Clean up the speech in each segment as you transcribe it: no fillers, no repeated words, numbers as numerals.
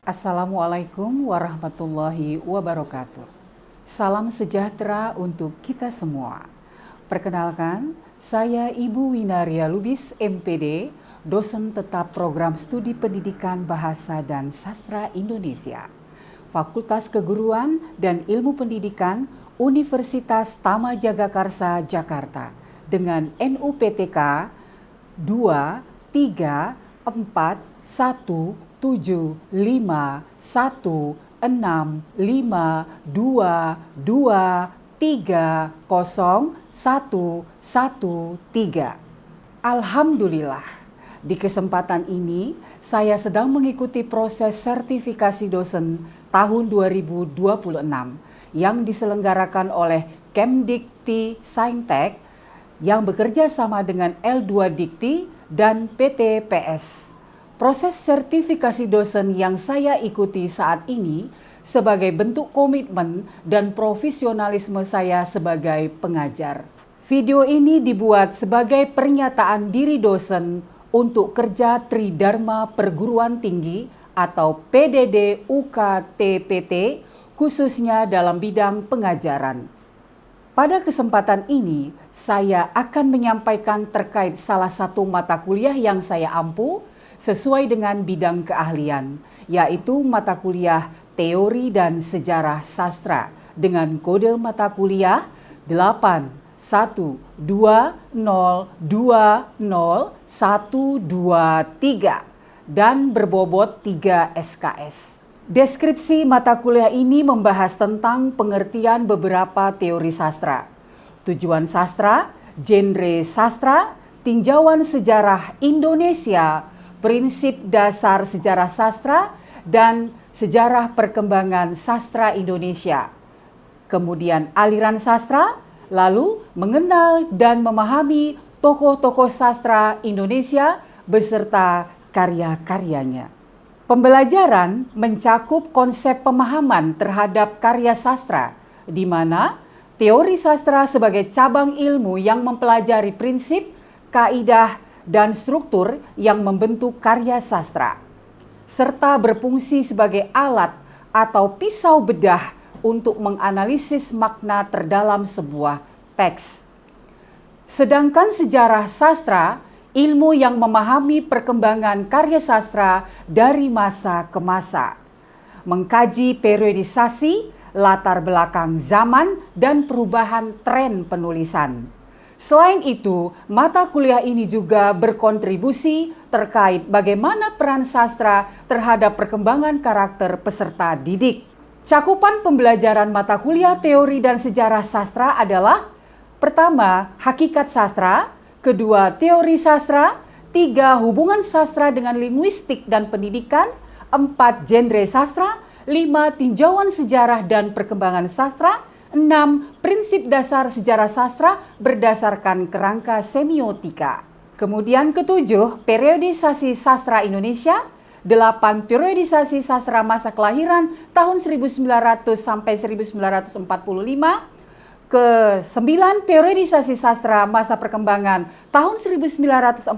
Assalamualaikum warahmatullahi wabarakatuh. Salam sejahtera untuk kita semua. Perkenalkan, saya Ibu Winaria Lubis, MPD, dosen tetap program studi pendidikan Bahasa dan Sastra Indonesia, Fakultas Keguruan dan Ilmu Pendidikan Universitas Tama Jagakarsa, Jakarta, dengan NUPTK 234517521 Alhamdulillah, di kesempatan ini saya sedang mengikuti proses sertifikasi dosen tahun 2026 yang diselenggarakan oleh Kemdikti Saintek yang bekerja sama dengan L2 Dikti dan PT PS. Proses sertifikasi dosen yang saya ikuti saat ini sebagai bentuk komitmen dan profesionalisme saya sebagai pengajar. Video ini dibuat sebagai pernyataan diri dosen untuk kerja Tridharma Perguruan Tinggi atau PDD UKT-PT khususnya dalam bidang pengajaran. Pada kesempatan ini, saya akan menyampaikan terkait salah satu mata kuliah yang saya ampu sesuai dengan bidang keahlian, yaitu mata kuliah Teori dan Sejarah Sastra dengan kode mata kuliah 812020123 dan berbobot 3 SKS. Deskripsi mata kuliah ini membahas tentang pengertian beberapa teori sastra, tujuan sastra, genre sastra, tinjauan sejarah Indonesia, prinsip dasar sejarah sastra, dan sejarah perkembangan sastra Indonesia. Kemudian aliran sastra, lalu mengenal dan memahami tokoh-tokoh sastra Indonesia beserta karya-karyanya. Pembelajaran mencakup konsep pemahaman terhadap karya sastra, di mana teori sastra sebagai cabang ilmu yang mempelajari prinsip, kaidah, dan struktur yang membentuk karya sastra, serta berfungsi sebagai alat atau pisau bedah untuk menganalisis makna terdalam sebuah teks. Sedangkan sejarah sastra, ilmu yang memahami perkembangan karya sastra dari masa ke masa, mengkaji periodisasi, latar belakang zaman, dan perubahan tren penulisan. Selain itu, mata kuliah ini juga berkontribusi terkait bagaimana peran sastra terhadap perkembangan karakter peserta didik. Cakupan pembelajaran mata kuliah teori dan sejarah sastra adalah: pertama, hakikat sastra; kedua, teori sastra; tiga, hubungan sastra dengan linguistik dan pendidikan; empat, genre sastra; lima, tinjauan sejarah dan perkembangan sastra; 6. Prinsip dasar sejarah sastra berdasarkan kerangka semiotika. Kemudian ketujuh, periodisasi sastra Indonesia. 8. Periodisasi sastra masa kelahiran tahun 1900 sampai 1945. Ke-9, periodisasi sastra masa perkembangan tahun 1945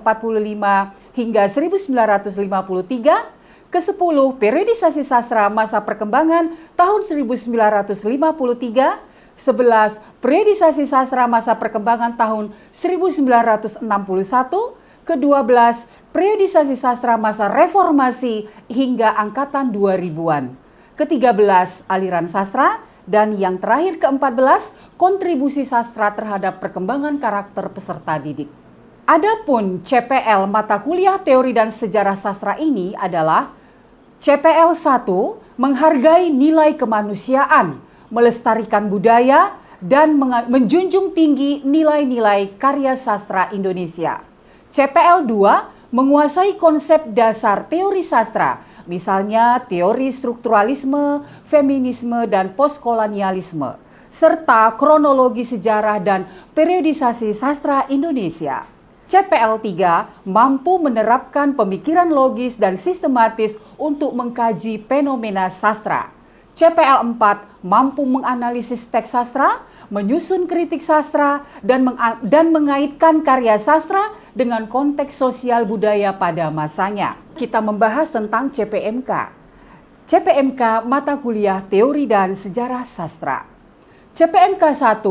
hingga 1953. Ke-10, periodisasi sastra masa perkembangan tahun 1953. 11, periodisasi sastra masa perkembangan tahun 1961. Ke-12, periodisasi sastra masa reformasi hingga angkatan 2000-an. Ke-13, aliran sastra. Dan yang terakhir ke-14, kontribusi sastra terhadap perkembangan karakter peserta didik. Adapun CPL mata kuliah teori dan sejarah sastra ini adalah CPL 1, menghargai nilai kemanusiaan, melestarikan budaya, dan menjunjung tinggi nilai-nilai karya sastra Indonesia. CPL 2, menguasai konsep dasar teori sastra, misalnya teori strukturalisme, feminisme, dan postkolonialisme, serta kronologi sejarah dan periodisasi sastra Indonesia. CPL 3 mampu menerapkan pemikiran logis dan sistematis untuk mengkaji fenomena sastra. CPL 4 mampu menganalisis teks sastra, menyusun kritik sastra, dan mengaitkan karya sastra dengan konteks sosial budaya pada masanya. Kita membahas tentang CPMK. CPMK Mata Kuliah Teori dan Sejarah Sastra. CPMK 1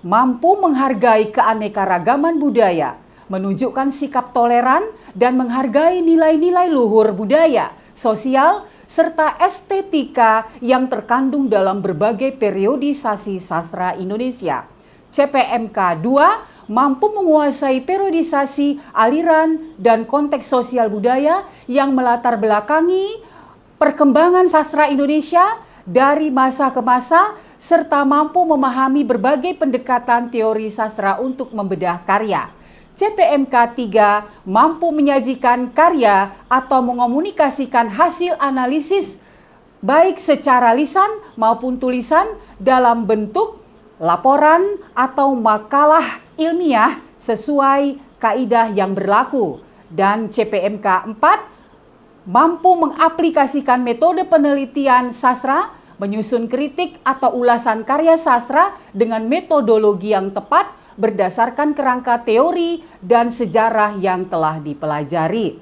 mampu menghargai keanekaragaman budaya, menunjukkan sikap toleran dan menghargai nilai-nilai luhur budaya, sosial, serta estetika yang terkandung dalam berbagai periodisasi sastra Indonesia. CPMK 2 mampu menguasai periodisasi, aliran, dan konteks sosial budaya yang melatar belakangi perkembangan sastra Indonesia dari masa ke masa, serta mampu memahami berbagai pendekatan teori sastra untuk membedah karya. CPMK 3 mampu menyajikan karya atau mengomunikasikan hasil analisis baik secara lisan maupun tulisan dalam bentuk laporan atau makalah ilmiah sesuai kaidah yang berlaku. Dan CPMK 4 mampu mengaplikasikan metode penelitian sastra, menyusun kritik atau ulasan karya sastra dengan metodologi yang tepat berdasarkan kerangka teori dan sejarah yang telah dipelajari.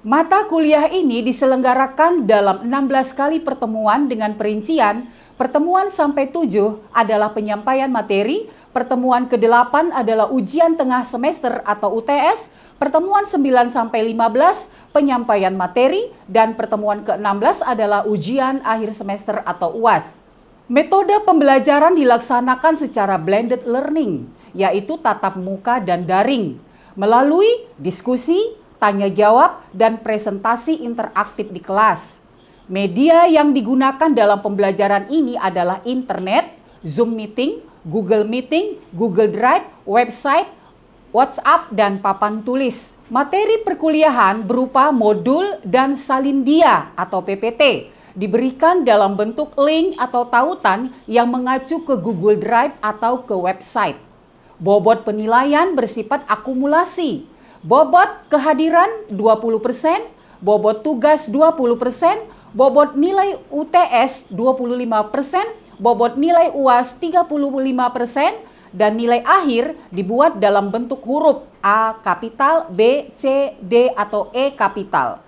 Mata kuliah ini diselenggarakan dalam 16 kali pertemuan dengan perincian. Pertemuan sampai 7 adalah penyampaian materi, pertemuan ke-8 adalah ujian tengah semester atau UTS, pertemuan 9 sampai 15 penyampaian materi, dan pertemuan ke-16 adalah ujian akhir semester atau UAS. Metode pembelajaran dilaksanakan secara blended learning, yaitu tatap muka dan daring, melalui diskusi, tanya jawab, dan presentasi interaktif di kelas. Media yang digunakan dalam pembelajaran ini adalah internet, Zoom meeting, Google Meeting, Google Drive, website, WhatsApp, dan papan tulis. Materi perkuliahan berupa modul dan salindia atau PPT diberikan dalam bentuk link atau tautan yang mengacu ke Google Drive atau ke website. Bobot penilaian bersifat akumulasi. Bobot kehadiran 20%, bobot tugas 20%, bobot nilai UTS 25%, bobot nilai UAS 35%, dan nilai akhir dibuat dalam bentuk huruf A kapital, B, C, D, atau E kapital.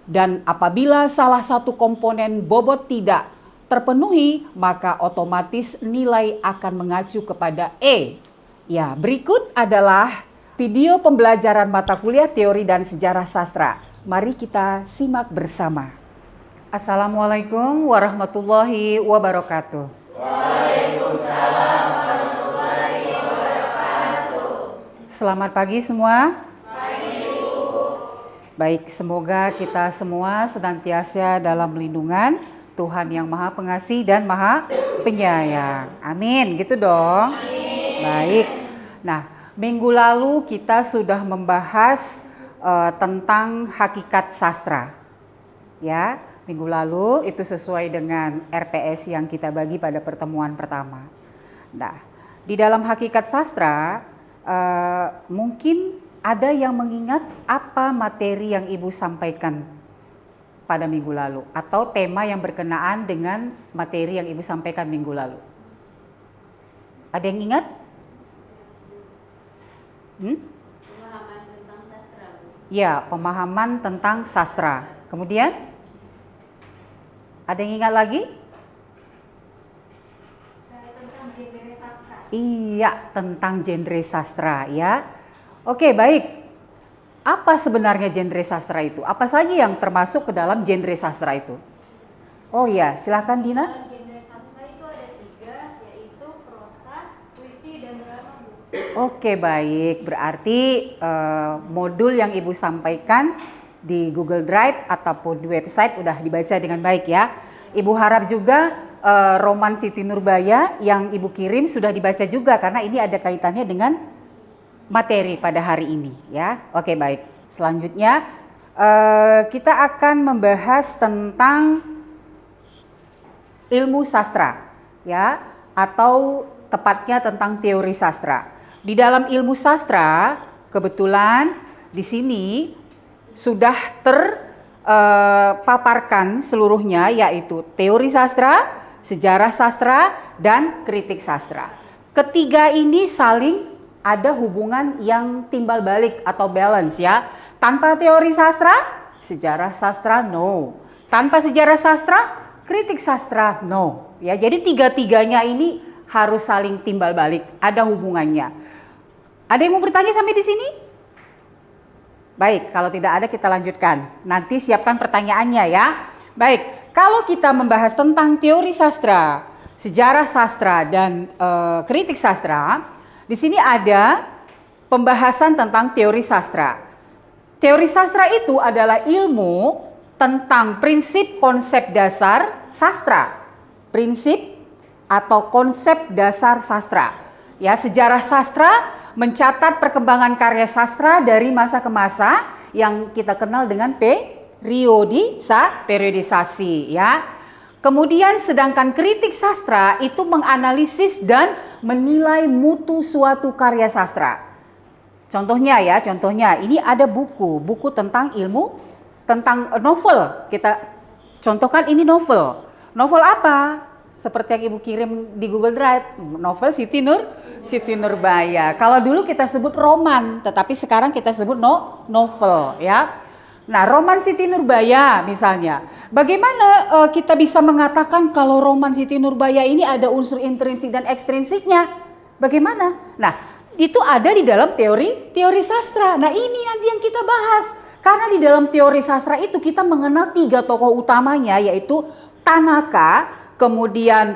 Dan apabila salah satu komponen bobot tidak terpenuhi, maka otomatis nilai akan mengacu kepada E. Ya, berikut adalah video pembelajaran mata kuliah teori dan sejarah sastra. Mari kita simak bersama. Assalamualaikum warahmatullahi wabarakatuh. Waalaikumsalam warahmatullahi wabarakatuh. Selamat pagi semua. Baik, semoga kita semua senantiasa dalam lindungan Tuhan yang Maha Pengasih dan Maha Penyayang. Amin, gitu dong. Amin. Baik. Nah, minggu lalu kita sudah membahas tentang hakikat sastra. Ya, minggu lalu itu sesuai dengan RPS yang kita bagi pada pertemuan pertama. Nah, di dalam hakikat sastra mungkin ada yang mengingat apa materi yang Ibu sampaikan pada minggu lalu atau tema yang berkenaan dengan materi yang Ibu sampaikan minggu lalu. Ada yang ingat? Pemahaman tentang sastra, Bu. Ya, pemahaman tentang sastra. Kemudian ada yang ingat lagi? Tentang genre sastra. Iya, tentang genre sastra ya. Oke, baik. Apa sebenarnya genre sastra itu? Apa saja yang termasuk ke dalam genre sastra itu? Oh ya, silakan Dina. Genre sastra itu ada 3, yaitu prosa, puisi, dan drama, Bu. Oke, baik. Berarti modul yang Ibu sampaikan di Google Drive ataupun di website udah dibaca dengan baik ya. Ibu harap juga roman Siti Nurbaya yang Ibu kirim sudah dibaca juga karena ini ada kaitannya dengan materi pada hari ini ya. Oke, baik. Selanjutnya kita akan membahas tentang ilmu sastra ya, atau tepatnya tentang teori sastra. Di dalam ilmu sastra kebetulan di sini sudah terpaparkan seluruhnya, yaitu teori sastra, sejarah sastra, dan kritik sastra. Ketiga ini saling ada hubungan yang timbal balik atau balance ya. Tanpa teori sastra, sejarah sastra no. Tanpa sejarah sastra, kritik sastra no. Ya, jadi tiga-tiganya ini harus saling timbal balik, ada hubungannya. Ada yang mau bertanya sampai di sini? Baik, kalau tidak ada kita lanjutkan. Nanti siapkan pertanyaannya ya. Baik, kalau kita membahas tentang teori sastra, sejarah sastra dan kritik sastra, di sini ada pembahasan tentang teori sastra. Teori sastra itu adalah ilmu tentang prinsip konsep dasar sastra. Prinsip atau konsep dasar sastra. Ya, sejarah sastra mencatat perkembangan karya sastra dari masa ke masa yang kita kenal dengan periodisasi ya. Kemudian sedangkan kritik sastra itu menganalisis dan menilai mutu suatu karya sastra. Contohnya ini ada buku tentang ilmu tentang novel. Kita contohkan ini novel. Novel apa? Seperti yang Ibu kirim di Google Drive, novel Siti Nurbaya. Kalau dulu kita sebut roman, tetapi sekarang kita sebut novel ya. Nah, roman Siti Nurbaya misalnya. Bagaimana kita bisa mengatakan kalau roman Siti Nurbaya ini ada unsur intrinsik dan ekstrinsiknya? Bagaimana? Nah, itu ada di dalam teori sastra. Nah, ini nanti yang kita bahas. Karena di dalam teori sastra itu kita mengenal 3 tokoh utamanya, yaitu Tanaka, kemudian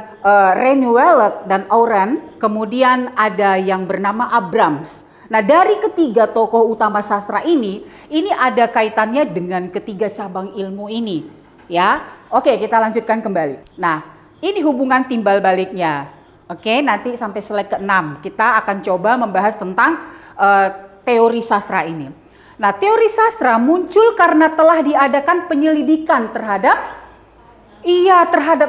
Renuelek dan Auren, kemudian ada yang bernama Abrams. Nah, dari ketiga tokoh utama sastra ini ada kaitannya dengan ketiga cabang ilmu ini, ya. Oke, kita lanjutkan kembali. Nah, ini hubungan timbal baliknya. Oke, nanti sampai slide ke-6 kita akan coba membahas tentang teori sastra ini. Nah, teori sastra muncul karena telah diadakan penyelidikan terhadap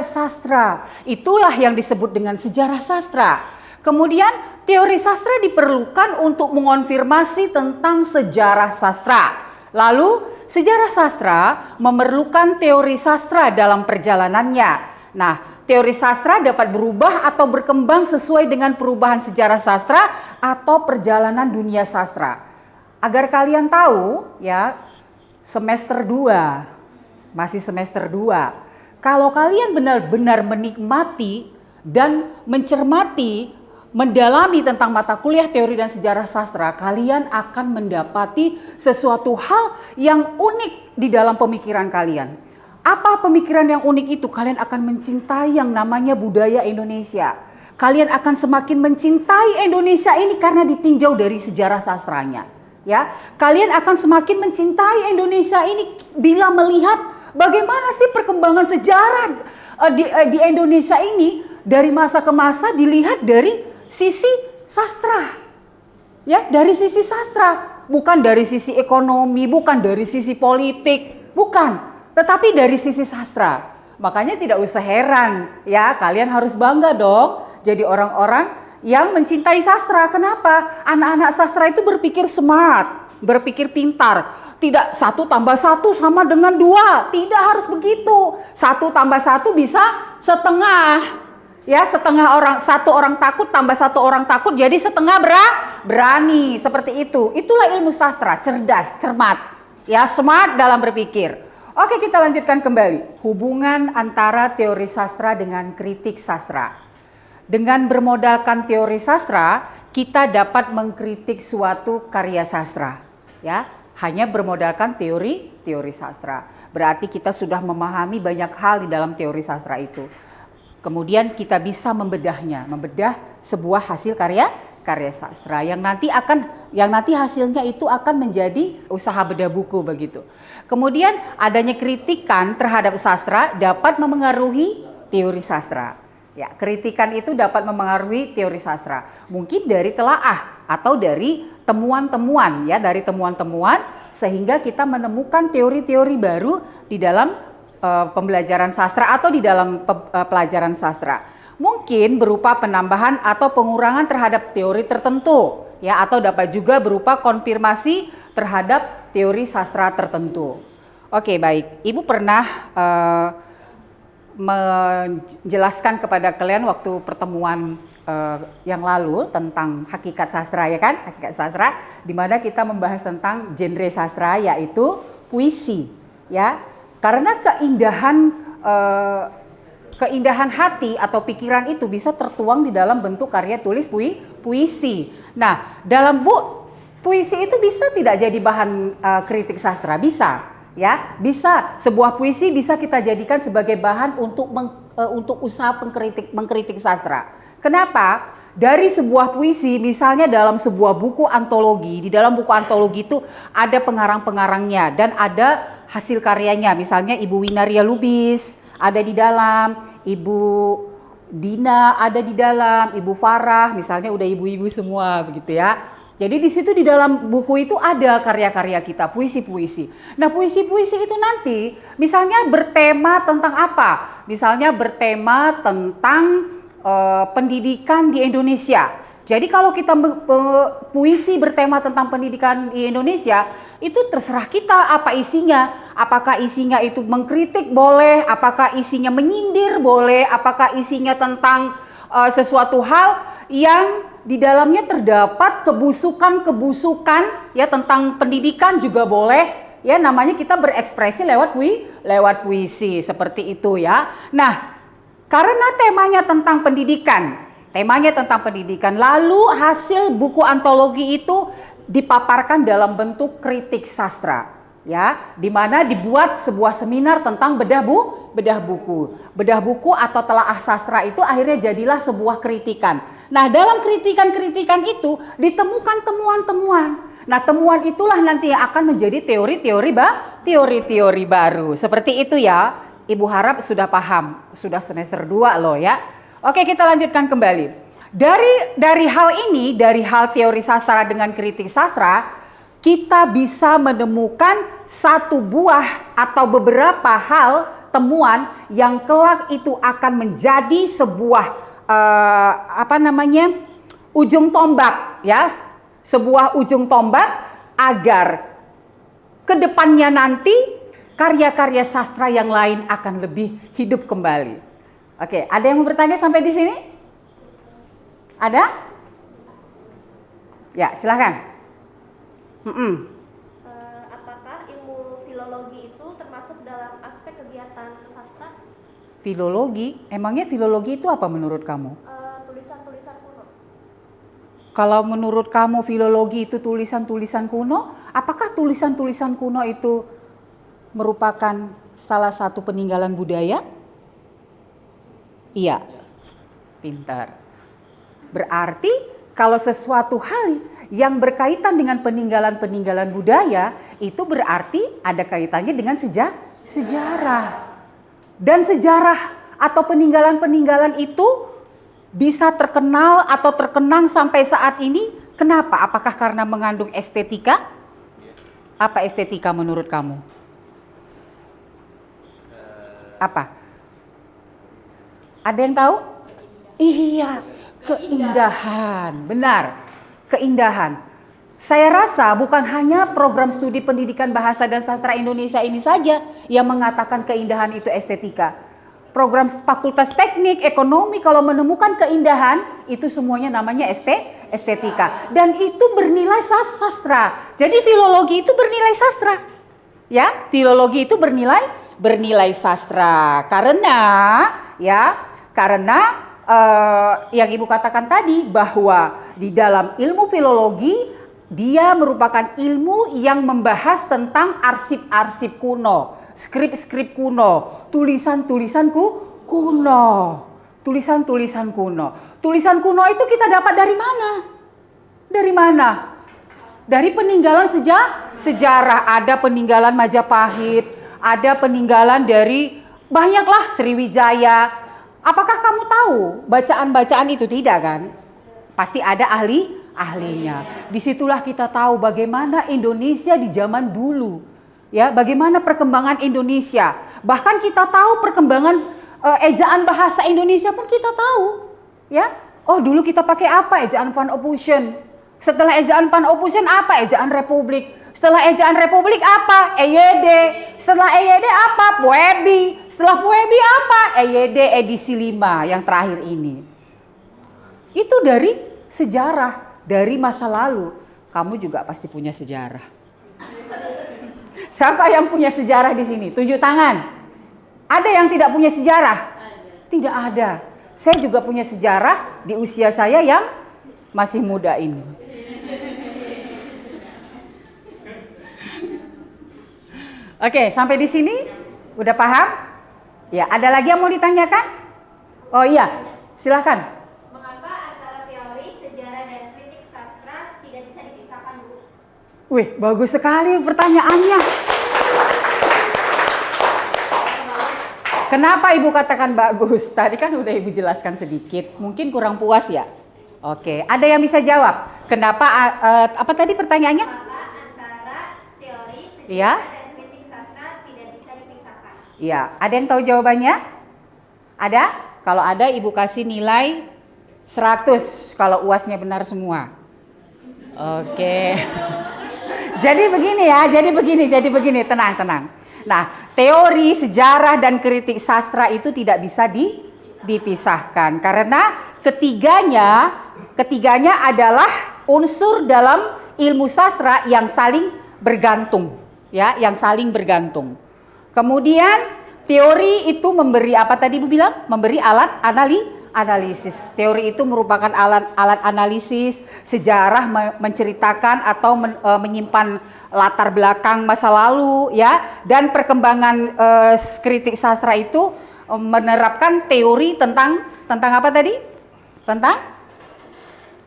sastra. Itulah yang disebut dengan sejarah sastra. Kemudian teori sastra diperlukan untuk mengonfirmasi tentang sejarah sastra. Lalu sejarah sastra memerlukan teori sastra dalam perjalanannya. Nah, teori sastra dapat berubah atau berkembang sesuai dengan perubahan sejarah sastra atau perjalanan dunia sastra. Agar kalian tahu ya, semester 2, masih semester 2. Kalau kalian benar-benar menikmati dan mencermati, mendalami tentang mata kuliah teori dan sejarah sastra, kalian akan mendapati sesuatu hal yang unik di dalam pemikiran kalian. Apa pemikiran yang unik itu? Kalian akan mencintai yang namanya budaya Indonesia. Kalian akan semakin mencintai Indonesia ini karena ditinjau dari sejarah sastranya. Ya, kalian akan semakin mencintai Indonesia ini bila melihat bagaimana sih perkembangan sejarah di Indonesia ini dari masa ke masa dilihat dari sisi sastra. Ya, dari sisi sastra, bukan dari sisi ekonomi, bukan dari sisi politik, bukan, tetapi dari sisi sastra. Makanya tidak usah heran ya, kalian harus bangga dong jadi orang-orang yang mencintai sastra. Kenapa? Anak-anak sastra itu berpikir smart, berpikir pintar. Tidak 1 tambah 1 sama dengan 2, tidak harus begitu. 1 tambah 1 bisa setengah. Ya, setengah orang, 1 orang takut tambah 1 orang takut jadi setengah berani. Seperti itu. Itulah ilmu sastra, cerdas, cermat. Ya, smart dalam berpikir. Oke, kita lanjutkan kembali. Hubungan antara teori sastra dengan kritik sastra. Dengan bermodalkan teori sastra, kita dapat mengkritik suatu karya sastra. Ya, hanya bermodalkan teori sastra. Berarti kita sudah memahami banyak hal di dalam teori sastra itu. Kemudian kita bisa membedah sebuah hasil karya sastra yang nanti hasilnya itu akan menjadi usaha bedah buku begitu. Kemudian adanya kritikan terhadap sastra dapat memengaruhi teori sastra. Ya, kritikan itu dapat memengaruhi teori sastra. Mungkin dari telaah atau dari temuan-temuan ya, dari temuan-temuan sehingga kita menemukan teori-teori baru di dalam pembelajaran sastra atau di dalam pelajaran sastra. Mungkin berupa penambahan atau pengurangan terhadap teori tertentu ya, atau dapat juga berupa konfirmasi terhadap teori sastra tertentu. Oke, baik. Ibu pernah menjelaskan kepada kalian waktu pertemuan yang lalu tentang hakikat sastra ya kan, hakikat sastra, di mana kita membahas tentang genre sastra yaitu puisi ya, karena keindahan keindahan hati atau pikiran itu bisa tertuang di dalam bentuk karya tulis puisi. Nah, dalam puisi itu bisa tidak jadi bahan kritik sastra? Bisa, ya, bisa. Sebuah puisi bisa kita jadikan sebagai bahan untuk usaha mengkritik sastra. Kenapa? Dari sebuah puisi, misalnya dalam sebuah buku antologi, di dalam buku antologi itu ada pengarang-pengarangnya dan ada hasil karyanya. Misalnya Ibu Winaria Lubis ada di dalam, Ibu Dina ada di dalam, Ibu Farah, misalnya udah ibu-ibu semua begitu ya. Jadi di situ di dalam buku itu ada karya-karya kita, puisi-puisi. Nah, puisi-puisi itu nanti misalnya bertema tentang apa? Misalnya bertema tentang pendidikan di Indonesia. Jadi kalau kita puisi bertema tentang pendidikan di Indonesia, itu terserah kita apa isinya. Apakah isinya itu mengkritik boleh, apakah isinya menyindir boleh, apakah isinya tentang sesuatu hal yang di dalamnya terdapat kebusukan ya, tentang pendidikan juga boleh. Ya, namanya kita berekspresi lewat puisi seperti itu ya. Nah, karena temanya tentang pendidikan, lalu hasil buku antologi itu dipaparkan dalam bentuk kritik sastra, ya, di mana dibuat sebuah seminar tentang bedah buku atau telaah sastra itu akhirnya jadilah sebuah kritikan. Nah, dalam kritikan itu ditemukan temuan-temuan. Nah, temuan itulah nanti yang akan menjadi teori-teori baru. Seperti itu ya. Ibu harap sudah paham, sudah semester 2 loh ya. Oke, kita lanjutkan kembali. Dari hal ini, dari hal teori sastra dengan kritik sastra, kita bisa menemukan satu buah atau beberapa hal temuan yang kelak itu akan menjadi sebuah ujung tombak ya. Sebuah ujung tombak agar kedepannya nanti karya-karya sastra yang lain akan lebih hidup kembali. Oke, ada yang mau bertanya sampai di sini? Ada? Ya, silakan. Apakah ilmu filologi itu termasuk dalam aspek kegiatan sastra? Filologi? Emangnya filologi itu apa menurut kamu? Tulisan-tulisan kuno. Kalau menurut kamu filologi itu tulisan-tulisan kuno, apakah tulisan-tulisan kuno itu merupakan salah satu peninggalan budaya? Iya. Pintar. Berarti kalau sesuatu hal yang berkaitan dengan peninggalan-peninggalan budaya, itu berarti ada kaitannya dengan sejarah. Dan sejarah atau peninggalan-peninggalan itu bisa terkenal atau terkenang sampai saat ini. Kenapa? Apakah karena mengandung estetika? Apa estetika menurut kamu? Apa? Ada yang tahu? Iya, keindahan. Benar, keindahan. Saya rasa bukan hanya program studi pendidikan bahasa dan sastra Indonesia ini saja yang mengatakan keindahan itu estetika. Program fakultas teknik, ekonomi kalau menemukan keindahan itu semuanya namanya estetika. Dan itu bernilai sastra. Jadi filologi itu bernilai sastra. Ya, filologi itu bernilai sastra karena yang Ibu katakan tadi bahwa di dalam ilmu filologi dia merupakan ilmu yang membahas tentang arsip-arsip kuno, skrip-skrip kuno, tulisan-tulisan kuno. Tulisan-tulisan kuno. Tulisan kuno itu kita dapat dari mana? Dari mana? Dari peninggalan sejarah. Ada peninggalan Majapahit, ada peninggalan dari banyaklah Sriwijaya. Apakah kamu tahu bacaan-bacaan itu? Tidak kan? Pasti ada ahlinya. Disitulah kita tahu bagaimana Indonesia di zaman dulu. Ya, bagaimana perkembangan Indonesia. Bahkan kita tahu perkembangan ejaan bahasa Indonesia pun kita tahu. Ya, oh dulu kita pakai apa? Ejaan Van Ophusen. Setelah ejaan Van Ophusen apa? Ejaan Republik. Setelah ejaan Republik apa? EYD. Setelah EYD apa? Puebi. Setelah Puebi apa? EYD edisi 5 yang terakhir ini. Itu dari sejarah, dari masa lalu. Kamu juga pasti punya sejarah. Siapa yang punya sejarah di sini? Tunjuk tangan. Ada yang tidak punya sejarah? Tidak ada. Saya juga punya sejarah di usia saya yang masih muda ini. Oke, sampai di sini udah paham? Ya, ada lagi yang mau ditanyakan? Oh iya, silahkan. Mengapa antara teori, sejarah, dan kritik sastra tidak bisa dipisahkan, Bu? Wih, bagus sekali pertanyaannya. Kenapa Ibu katakan bagus? Tadi kan udah Ibu jelaskan sedikit. Mungkin kurang puas ya? Oke, ada yang bisa jawab? Kenapa, apa tadi pertanyaannya? Mengapa antara teori, sejarah, Iya. dan kritik sastra tidak bisa dipisahkan? Iya, ada yang tahu jawabannya? Ada? Kalau ada Ibu kasih nilai 100 kalau UASnya benar semua. Oke. Jadi begini, tenang. Nah, teori, sejarah, dan kritik sastra itu tidak bisa dipisahkan karena ketiganya adalah unsur dalam ilmu sastra yang saling bergantung, ya, yang saling bergantung. Kemudian teori itu memberi apa tadi Ibu bilang? Memberi alat analisis. Teori itu merupakan alat analisis, sejarah menceritakan atau menyimpan latar belakang masa lalu, ya, dan perkembangan kritik sastra itu menerapkan teori tentang apa tadi?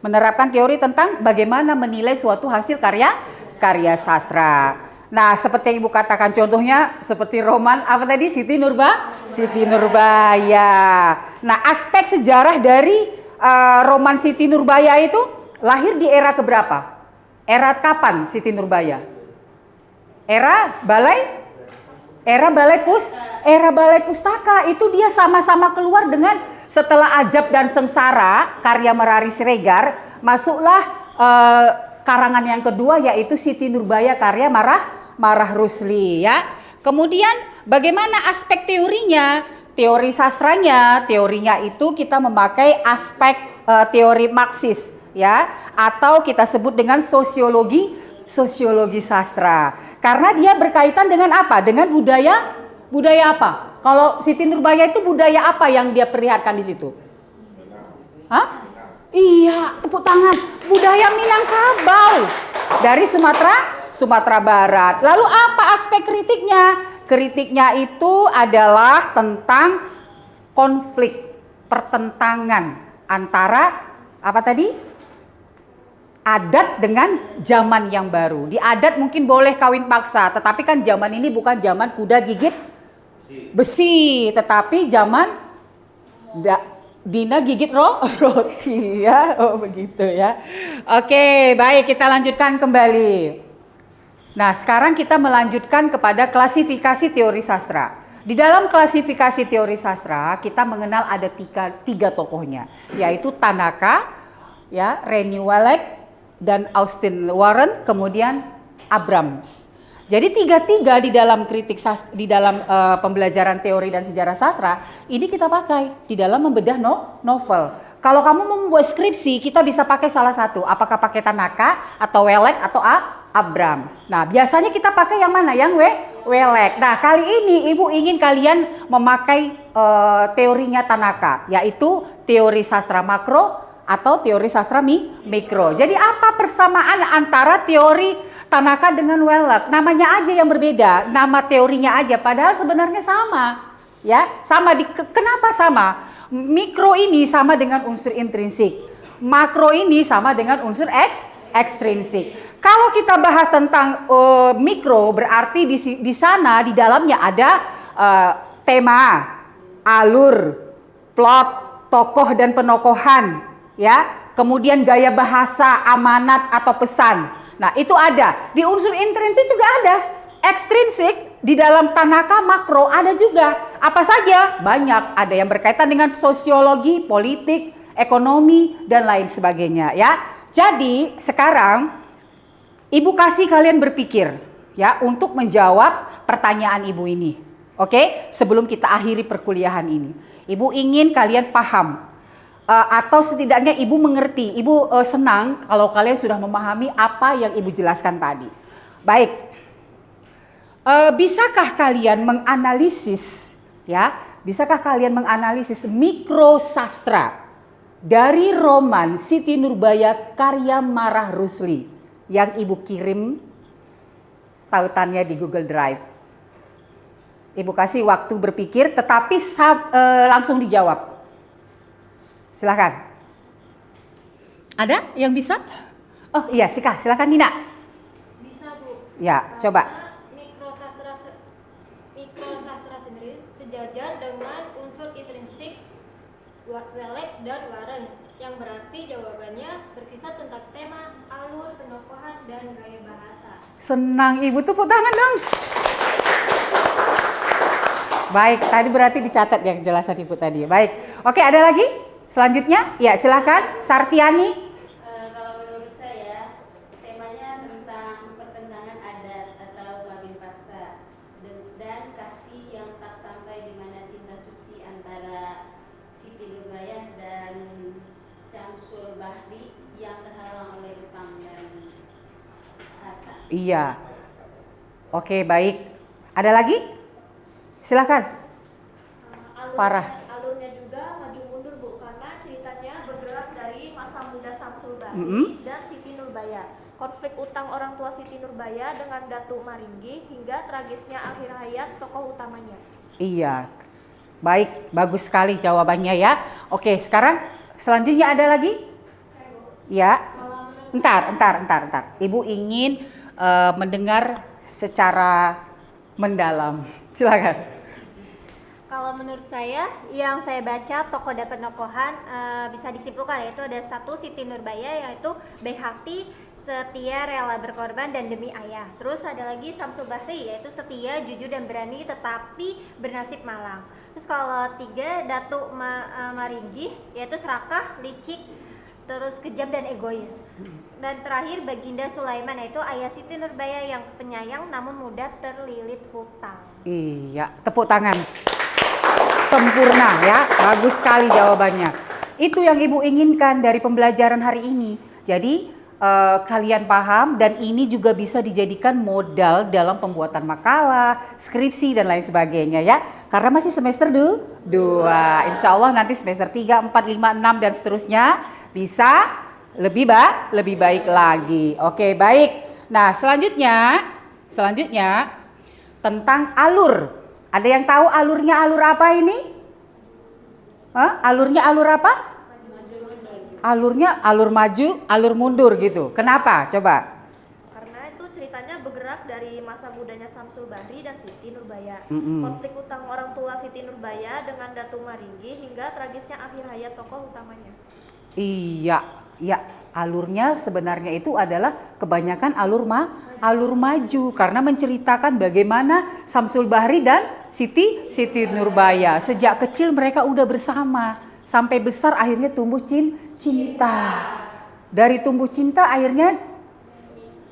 Menerapkan teori tentang bagaimana menilai suatu hasil karya sastra. Nah, seperti yang Ibu katakan, contohnya seperti roman apa tadi? Siti Nurbaya. Nah, aspek sejarah dari roman Siti Nurbaya itu lahir di era keberapa? Era kapan Siti Nurbaya? Era balai pustaka. Itu dia sama-sama keluar dengan setelah Ajab dan Sengsara karya Merari Siregar, masuklah karangan yang kedua yaitu Siti Nurbaya karya Marah Rusli, ya. Kemudian bagaimana aspek teorinya? Teorinya itu kita memakai aspek teori Marxis, ya, atau kita sebut dengan sosiologi sastra. Karena dia berkaitan dengan apa? Dengan budaya apa? Kalau Siti Nurbaya itu budaya apa yang dia perlihatkan di situ? Hah? Iya, tepuk tangan. Budaya Minangkabau dari Sumatera Barat. Lalu apa aspek kritiknya? Kritiknya itu adalah tentang konflik, pertentangan antara apa tadi? Adat dengan zaman yang baru. Di adat mungkin boleh kawin paksa, tetapi kan zaman ini bukan zaman kuda gigit besi, tetapi zaman Dina gigit roti, ya. Oh begitu ya. Oke, baik, kita lanjutkan kembali. Nah, sekarang kita melanjutkan kepada klasifikasi teori sastra. Di dalam klasifikasi teori sastra, kita mengenal ada tiga tokohnya, yaitu Tanaka, ya, Rennie Wallach, dan Austin Warren, kemudian Abrams. Jadi tiga di dalam pembelajaran teori dan sejarah sastra ini kita pakai di dalam membedah novel. Kalau kamu mau membuat skripsi, kita bisa pakai salah satu. Apakah pakai Tanaka atau Wallach atau Abrams. Nah, biasanya kita pakai yang mana? Yang Wallach. Nah, kali ini Ibu ingin kalian memakai teorinya Tanaka, yaitu teori sastra makro atau teori sastra mikro. Jadi apa persamaan antara teori Tanaka dengan Wallach? Namanya aja yang berbeda, nama teorinya aja, padahal sebenarnya sama. Ya, sama. Kenapa sama? Mikro ini sama dengan unsur intrinsik, makro ini sama dengan unsur ekstrinsik. Kalau kita bahas tentang mikro, berarti di sana di dalamnya ada tema, alur, plot, tokoh dan penokohan, ya. Kemudian gaya bahasa, amanat atau pesan. Nah, itu ada. Di unsur intrinsik juga ada. Ekstrinsik di dalam Tanaka makro ada juga. Apa saja? Banyak. Ada yang berkaitan dengan sosiologi, politik, ekonomi, dan lain sebagainya, ya. Jadi, sekarang Ibu kasih kalian berpikir, ya, untuk menjawab pertanyaan Ibu ini. Oke? Sebelum kita akhiri perkuliahan ini. Ibu ingin kalian paham. Atau setidaknya Ibu mengerti, Ibu senang kalau kalian sudah memahami apa yang Ibu jelaskan tadi. Baik, bisakah kalian menganalisis, ya, bisakah kalian menganalisis mikrosastra dari roman Siti Nurbaya karya Marah Rusli yang Ibu kirim tautannya di Google Drive? Ibu kasih waktu berpikir, tetapi langsung dijawab. Silakan. Ada yang bisa? Oh iya, silakan Nina. Bisa Bu. Ya, Karena coba. Mikrosastra sendiri sejajar dengan unsur intrinsik, Wakelet dan Warens, yang berarti jawabannya berkisar tentang tema, alur, penokohan, dan gaya bahasa. Senang Ibu, tepuk tangan dong. Baik, tadi berarti dicatat ya penjelasan Ibu tadi. Baik, oke, ada lagi? Selanjutnya, ya silakan Sartiani. Kalau menurut saya, temanya tentang pertentangan adat atau kawin paksa dan kasih yang tak sampai di mana cinta suci antara Siti Nurbaya dan Syamsul Bahri yang terhalang oleh utang dan harta. Iya. Oke, baik. Ada lagi? Silakan. Farah. Alurnya juga maju mundur Bu, karena ceritanya bergerak dari masa muda Syamsul Bahri dan Siti Nurbaya, konflik utang orang tua Siti Nurbaya dengan Datuk Maringgi, hingga tragisnya akhir hayat tokoh utamanya. Iya. Baik, bagus sekali jawabannya ya. Oke, sekarang selanjutnya ada lagi? Ya. Entar. Ibu ingin mendengar secara mendalam. Silakan. Kalau menurut saya, yang saya baca tokoh dan penokohan bisa disimpulkan yaitu ada satu Siti Nurbaya, yaitu baik hati, setia, rela berkorban dan demi ayah. Terus ada lagi Syamsul Bahri, yaitu setia, jujur dan berani tetapi bernasib malang. Terus kalau tiga Datuk Maringgi, yaitu serakah, licik, terus kejam dan egois. Dan terakhir Baginda Sulaiman, yaitu ayah Siti Nurbaya yang penyayang namun mudah terlilit hutang. Iya, tepuk tangan. Sempurna ya, bagus sekali jawabannya. Itu yang Ibu inginkan dari pembelajaran hari ini. Jadi kalian paham dan ini juga bisa dijadikan modal dalam pembuatan makalah, skripsi dan lain sebagainya ya. Karena masih semester 2. Insya Allah nanti semester 3, 4, 5, 6 dan seterusnya bisa lebih baik lagi. Oke, baik. Nah, selanjutnya tentang alur. Ada yang tahu alurnya alur apa ini? Alurnya alur apa? Alurnya alur maju, alur mundur gitu. Kenapa? Coba. Karena itu ceritanya bergerak dari masa mudanya Syamsul Bahri dan Siti Nurbaya, konflik utang orang tua Siti Nurbaya dengan Datuk Maringgi, hingga tragisnya akhir hayat tokoh utamanya. Iya, alurnya sebenarnya itu adalah kebanyakan alur maju karena menceritakan bagaimana Syamsul Bahri dan Siti Nurbaya sejak kecil mereka udah bersama sampai besar akhirnya tumbuh cinta. Dari tumbuh cinta akhirnya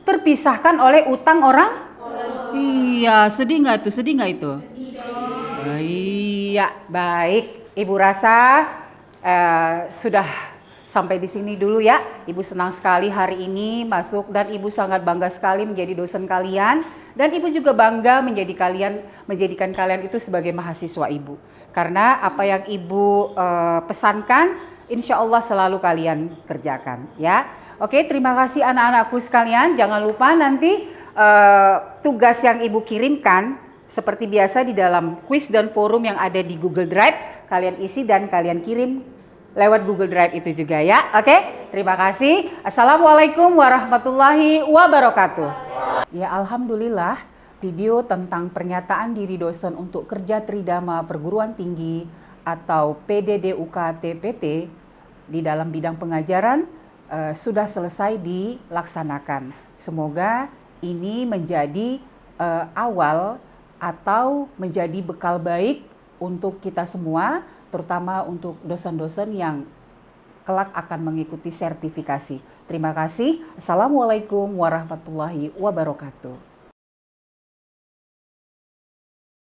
terpisahkan oleh utang orang. Iya, sedih nggak itu? Iya, baik. Ibu rasa sudah sampai di sini dulu ya. Ibu senang sekali hari ini masuk dan Ibu sangat bangga sekali menjadi dosen kalian dan Ibu juga bangga menjadikan kalian itu sebagai mahasiswa Ibu. Karena apa yang Ibu pesankan insya Allah selalu kalian kerjakan ya. Oke, terima kasih anak-anakku sekalian. Jangan lupa nanti tugas yang Ibu kirimkan seperti biasa di dalam quiz dan forum yang ada di Google Drive kalian isi dan kalian kirim lewat Google Drive itu juga ya. Oke, terima kasih. Assalamualaikum warahmatullahi wabarakatuh. Ya, alhamdulillah video tentang pernyataan diri dosen untuk kerja tridharma perguruan tinggi atau PDDUK TPT di dalam bidang pengajaran sudah selesai dilaksanakan. Semoga ini menjadi awal atau menjadi bekal baik untuk kita semua, terutama untuk dosen-dosen yang kelak akan mengikuti sertifikasi. Terima kasih. Assalamualaikum warahmatullahi wabarakatuh.